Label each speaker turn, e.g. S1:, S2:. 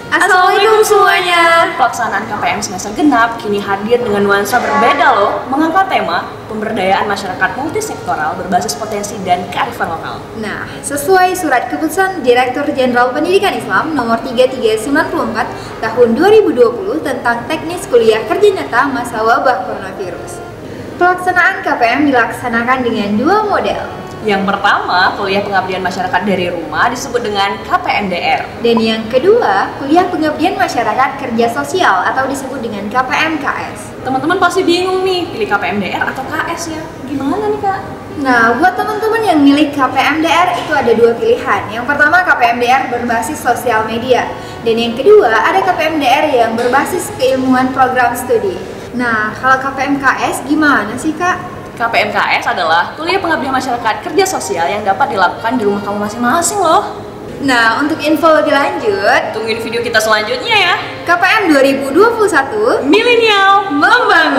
S1: Assalamualaikum semuanya.
S2: Pelaksanaan KPM semester genap kini hadir dengan nuansa berbeda loh, mengangkat tema pemberdayaan masyarakat multisektoral berbasis potensi dan kearifan lokal.
S1: Nah, sesuai surat keputusan Direktur Jenderal Pendidikan Islam nomor 3394 tahun 2020 tentang teknis kuliah kerja nyata masa wabah coronavirus. Pelaksanaan KPM dilaksanakan dengan dua model.
S2: Yang pertama, kuliah pengabdian masyarakat dari rumah disebut dengan KPMDR.
S1: Dan yang kedua, kuliah pengabdian masyarakat kerja sosial atau disebut dengan KPMKS.
S2: Teman-teman pasti bingung nih, pilih KPMDR atau KS ya? Gimana nih Kak?
S1: Nah, buat teman-teman yang milih KPMDR itu ada dua pilihan. Yang pertama KPMDR berbasis sosial media. Dan yang kedua ada KPMDR yang berbasis keilmuan program studi. Nah, kalau KPMKS gimana sih Kak?
S2: KPMKS adalah kuliah pengabdian masyarakat kerja sosial yang dapat dilakukan di rumah kamu masing-masing loh.
S1: Nah, untuk info lebih lanjut,
S2: Tungguin video kita selanjutnya ya.
S1: KPM 2021
S2: Milenial
S1: membangun.